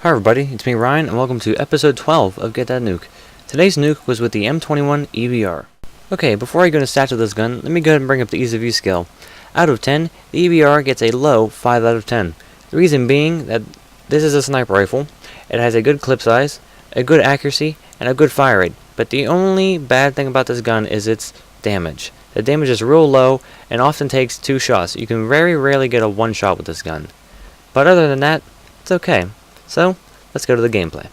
Hi everybody, it's me Ryan, and welcome to episode 12 of Get That Nuke. Today's nuke was with the M21 EBR. Okay, before I go into stats of this gun, let me go ahead and bring up the ease of use scale. Out of 10, the EBR gets a low 5 out of 10. The reason being that this is a sniper rifle, it has a good clip size, a good accuracy, and a good fire rate. But the only bad thing about this gun is its damage. The damage is real low and often takes 2 shots. You can very rarely get a 1 shot with this gun. But other than that, it's okay. So, let's go to the gameplay.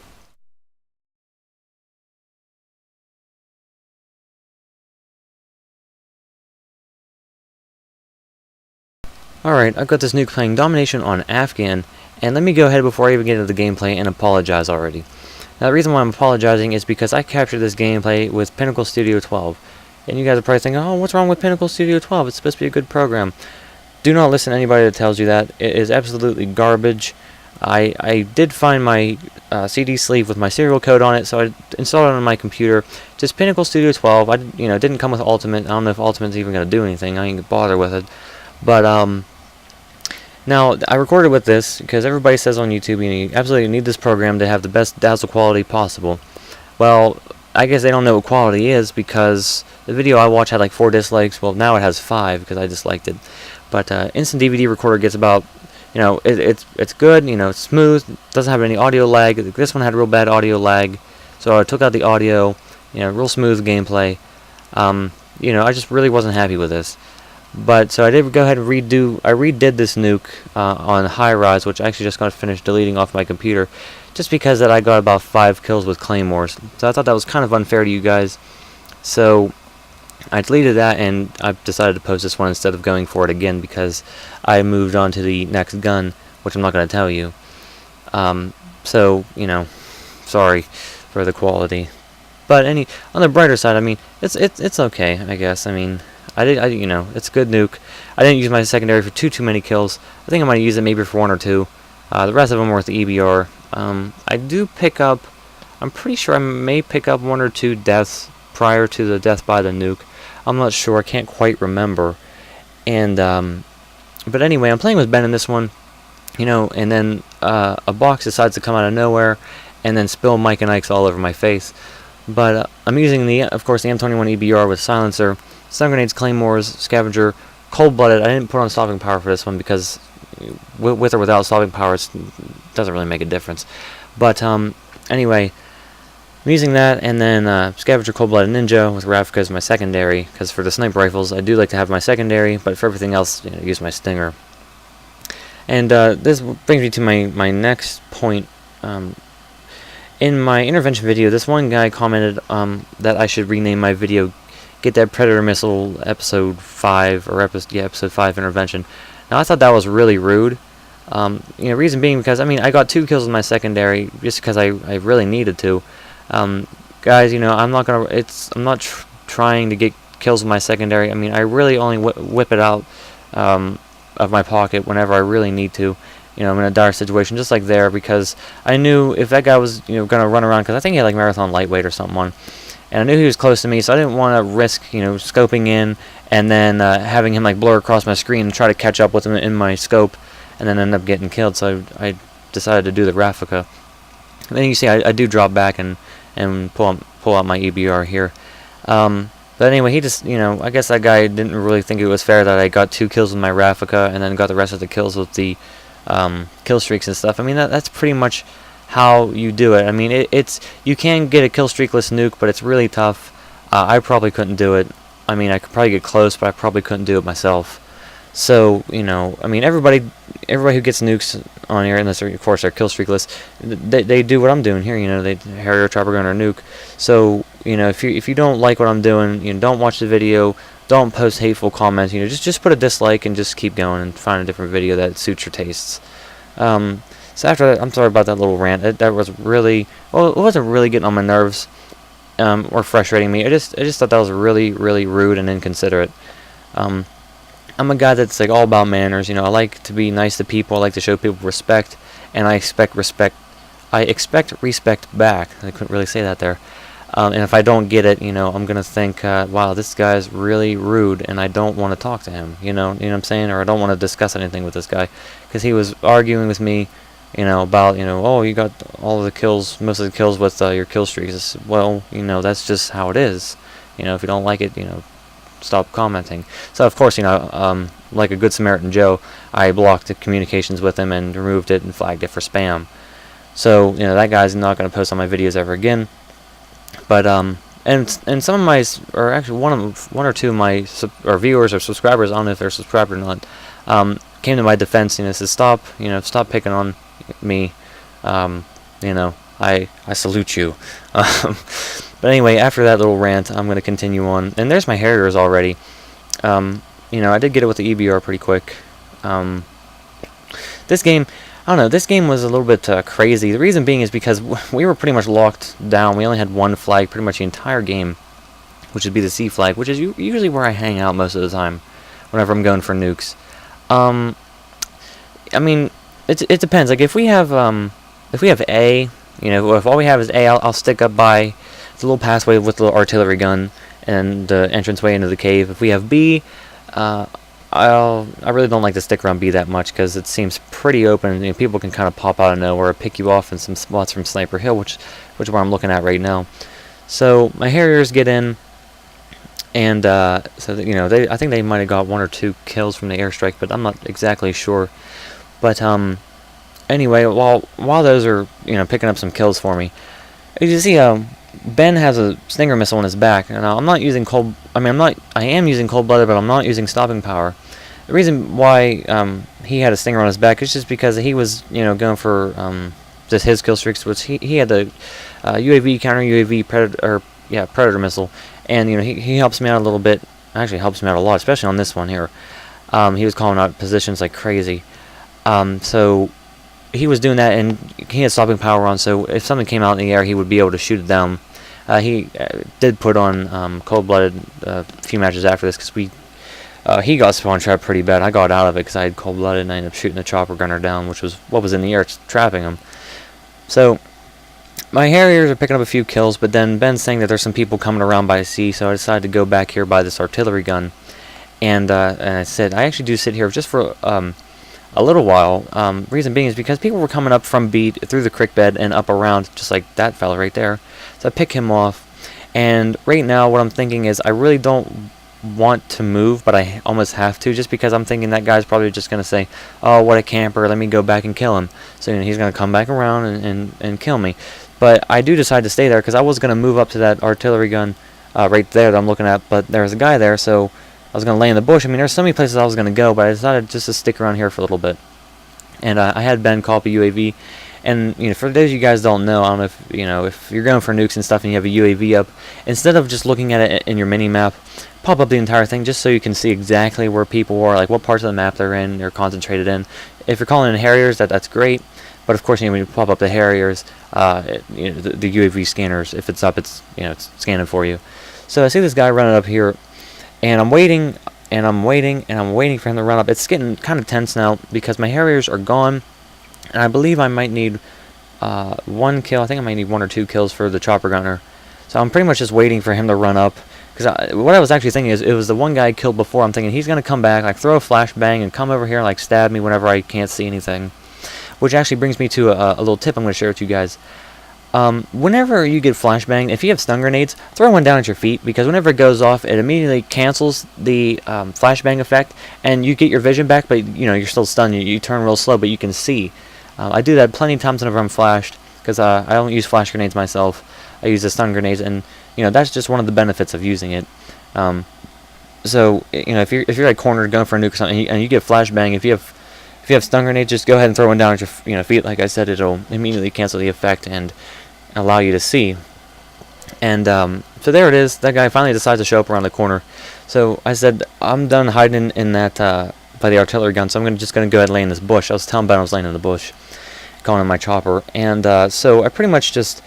Alright, I've got this nuke playing Domination on Afghan, and let me go ahead before I even get into the gameplay and apologize already. Now the reason why I'm apologizing is because I captured this gameplay with Pinnacle Studio 12. And you guys are probably thinking, oh, what's wrong with Pinnacle Studio 12? It's supposed to be a good program. Do not listen to anybody that tells you that. It is absolutely garbage. I did find my CD sleeve with my serial code on it, so I installed it on my computer. Just Pinnacle Studio 12. It didn't come with Ultimate. I don't know if Ultimate's even going to do anything. I ain't gonna bother with it. But now I recorded with this because everybody says on YouTube you absolutely need this program to have the best dazzle quality possible. Well, I guess they don't know what quality is because the video I watched had like 4 dislikes. Well, now it has 5 because I disliked it. But Instant DVD Recorder gets about, it's good, it's smooth, doesn't have any audio lag. This one had real bad audio lag, so I took out the audio, real smooth gameplay. I just really wasn't happy with this. But so I did go ahead and redid this nuke on high rise, which I actually just got finished deleting off my computer, just because that I got about 5 kills with claymores. So I thought that was kind of unfair to you guys. So I deleted that, and I decided to post this one instead of going for it again because I moved on to the next gun, which I'm not going to tell you. Sorry for the quality. But on the brighter side, it's okay, I guess. It's a good nuke. I didn't use my secondary for too many kills. I think I might use it maybe for 1 or 2. The rest of them were with the EBR. I do pick up, I'm pretty sure I may pick up 1 or 2 deaths prior to the death by the nuke. I'm not sure, I can't quite remember. And but anyway, I'm playing with Ben in this one, and then a box decides to come out of nowhere and then spill Mike and Ike's all over my face. But I'm using of course the M21 EBR with silencer, stun grenades, claymores, scavenger, cold-blooded. I didn't put on stopping power for this one because with or without stopping power it doesn't really make a difference. But anyway, I'm using that, and then Scavenger, Cold-Blooded Ninja with Ravka as my secondary, because for the sniper rifles I do like to have my secondary, but for everything else, use my Stinger. And this brings me to my next point. In my intervention video, this one guy commented that I should rename my video Get That Predator Missile Episode 5, or Episode 5 Intervention. Now I thought that was really rude. Reason being because, I got 2 kills with my secondary just because I really needed to. Guys, I'm not trying to get kills with my secondary. I really only whip it out of my pocket whenever I really need to. In a dire situation, just like there, because I knew if that guy was, gonna run around, because I think he had like Marathon Lightweight or something on, and I knew he was close to me, so I didn't want to risk, scoping in and then having him like blur across my screen and try to catch up with him in my scope, and then end up getting killed. So I decided to do the Ravka. And then you see I do drop back and pull out my EBR here. But anyway, he just, I guess that guy didn't really think it was fair that I got 2 kills with my Ravka and then got the rest of the kills with the kill streaks and stuff. That's pretty much how you do it. It's you can get a kill streakless nuke, but it's really tough. I probably couldn't do it. I could probably get close, but I probably couldn't do it myself. So, everybody who gets nukes on here, unless of course they're kill streakless, they do what I'm doing here. They Harrier, Chopper Gun, or Nuke. So, if you don't like what I'm doing, don't watch the video, don't post hateful comments. Just put a dislike and just keep going and find a different video that suits your tastes. So after that, I'm sorry about that little rant. That was really, it wasn't really getting on my nerves or frustrating me. I just thought that was really, really rude and inconsiderate. I'm a guy that's like all about manners. I like to be nice to people. I like to show people respect, and I expect respect. I expect respect back. I couldn't really say that there. And if I don't get it, I'm gonna think, wow, this guy's really rude, and I don't want to talk to him. You know what I'm saying? Or I don't want to discuss anything with this guy, because he was arguing with me you know, about, you know, oh, you got all the kills, most of the kills with your kill streaks. Well, you know, that's just how it is. You know, if you don't like it, you know, stop commenting. So of course, you know, like a good Samaritan Joe, I blocked the communications with him and removed it and flagged it for spam. So, you know, that guy's not going to post on my videos ever again. But and some of my, or actually one or two of my viewers or subscribers, I don't know if they're subscribed or not, came to my defense, you know, says stop picking on me. You know, I salute you. But anyway, after that little rant, I'm going to continue on. And there's my Harriers already. You know, I did get it with the EBR pretty quick. This game, I don't know, this game was a little bit crazy. The reason being is because we were pretty much locked down. We only had one flag pretty much the entire game, which would be the C flag, which is usually where I hang out most of the time whenever I'm going for nukes. I mean, it depends. Like if we have A, you know, if all we have is A, I'll stick up by the little passway with the little artillery gun and the entranceway into the cave. If we have B, I really don't like to stick around B that much because it seems pretty open. You know, people can kind of pop out of nowhere, pick you off in some spots from Sniper Hill, which is where I'm looking at right now. So my Harriers get in, and so that, you know, I think they might have got 1 or 2 kills from the airstrike, but I'm not exactly sure. But anyway, while those are, you know, picking up some kills for me, as you see, Ben has a Stinger missile on his back, and I'm not using I am using cold-blooded, but I'm not using stopping power. The reason why he had a Stinger on his back is just because he was, you know, going for just his kill streaks, which he had the UAV counter UAV Predator missile, and you know he helps me out a little bit. Actually, helps me out a lot, especially on this one here. He was calling out positions like crazy. So he was doing that, and he had stopping power on, so if something came out in the air, he would be able to shoot it down. He did put on cold-blooded a few matches after this, because he got spawn trapped pretty bad. I got out of it because I had cold-blooded, and I ended up shooting the chopper gunner down, which was what was in the air, trapping him. So my Harriers are picking up a few kills, but then Ben's saying that there's some people coming around by C, so I decided to go back here by this artillery gun. And I said, I actually do sit here just for a little while. Reason being is because people were coming up from B through the creek bed and up around, just like that fella right there. So I pick him off, and right now what I'm thinking is I really don't want to move, but I almost have to, just because I'm thinking that guy's probably just going to say, oh, what a camper, let me go back and kill him. So, you know, he's going to come back around and kill me. But I do decide to stay there, because I was going to move up to that artillery gun right there that I'm looking at, but there was a guy there, so I was going to lay in the bush. I mean, there's so many places I was going to go, but I decided just to stick around here for a little bit. And I had Ben call up a UAV. And, you know, for those of you guys don't know, I don't know if, you know, if you're going for nukes and stuff and you have a UAV up, instead of just looking at it in your mini-map, pop up the entire thing just so you can see exactly where people are, like what parts of the map they're in, they're concentrated in. If you're calling in Harriers, that's great. But, of course, you know, when you pop up the Harriers, you know, the UAV scanners, if it's up, it's, you know, it's scanning for you. So I see this guy running up here, and I'm waiting, and I'm waiting, and I'm waiting for him to run up. It's getting kind of tense now because my Harriers are gone, and I believe I might need 1 kill. I think I might need 1 or 2 kills for the chopper gunner. So I'm pretty much just waiting for him to run up. Because what I was actually thinking is, it was the one guy I killed before. I'm thinking he's going to come back, like throw a flashbang, and come over here and like stab me whenever I can't see anything. Which actually brings me to a little tip I'm going to share with you guys. Whenever you get flashbanged, if you have stun grenades, throw one down at your feet, because whenever it goes off, it immediately cancels the flashbang effect, and you get your vision back, but you know, you're still stunned. You turn real slow, but you can see. I do that plenty of times whenever I'm flashed, because I don't use flash grenades myself. I use the stun grenades, and you know, that's just one of the benefits of using it. So you know, if you're like cornered going for a nuke or something, and you get flashbang, if you have stun grenades, just go ahead and throw one down at your feet. Like I said, it'll immediately cancel the effect and allow you to see. And so there it is. That guy finally decides to show up around the corner. So I said, I'm done hiding in that by the artillery gun, so I'm just going to go ahead and lay in this bush. I was telling Ben I was laying in the bush, calling in my chopper. And so I pretty much just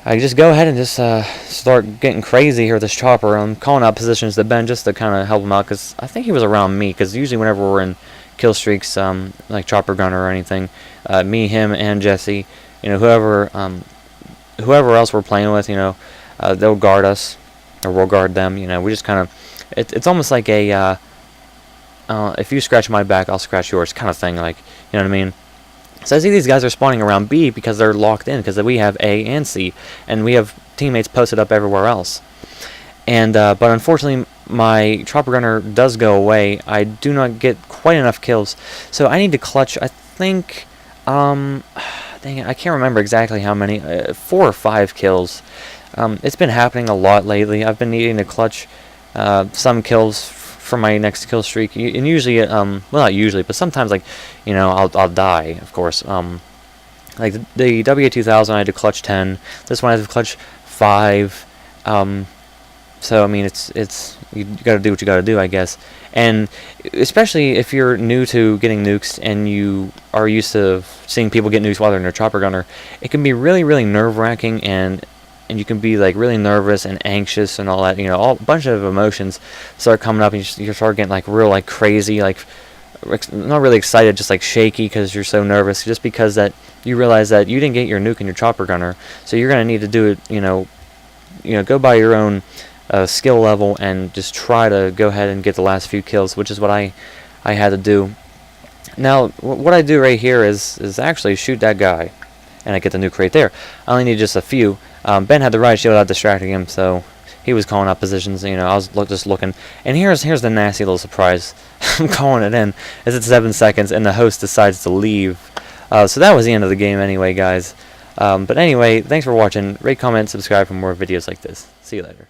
go ahead and just start getting crazy here with this chopper. I'm calling out positions to Ben just to kind of help him out, because I think he was around me, because usually whenever we're in kill streaks, like chopper gunner or anything, me, him, and Jesse, you know, whoever else we're playing with, you know, they'll guard us, or we'll guard them. You know, we just kind of, it's almost like a if you scratch my back, I'll scratch yours kind of thing, like, you know what I mean? So I see these guys are spawning around B because they're locked in, because we have A and C, and we have teammates posted up everywhere else. And but unfortunately, my chopper gunner does go away. I do not get quite enough kills, so I need to clutch. I think, dang it, I can't remember exactly how many. 4 or 5 kills. It's been happening a lot lately. I've been needing to clutch some kills for my next kill streak, and usually, well, not usually, but sometimes, like, you know, I'll die, of course. Like the W.12-M21, I had to clutch 10. This one I had to clutch 5. So I mean, it's you gotta do what you gotta do, I guess. And especially if you're new to getting nukes and you are used to seeing people get nukes while they're in their chopper gunner, it can be really, really nerve-wracking, and you can be like really nervous and anxious and all that. You know, a bunch of emotions start coming up, and you start getting like real, like crazy, like not really excited, just like shaky because you're so nervous, just because that you realize that you didn't get your nuke in your chopper gunner, so you're gonna need to do it. You know, go by your own skill level and just try to go ahead and get the last few kills, which is what I had to do. Now, what I do right here is actually shoot that guy, and I get the nuke right there. I only need just a few. Ben had the riot shield out distracting him, so he was calling out positions. You know, I was just looking. And here's the nasty little surprise. I'm calling it in. It's at 7 seconds, and the host decides to leave. So that was the end of the game anyway, guys. But anyway, thanks for watching. Rate, comment, subscribe for more videos like this. See you later.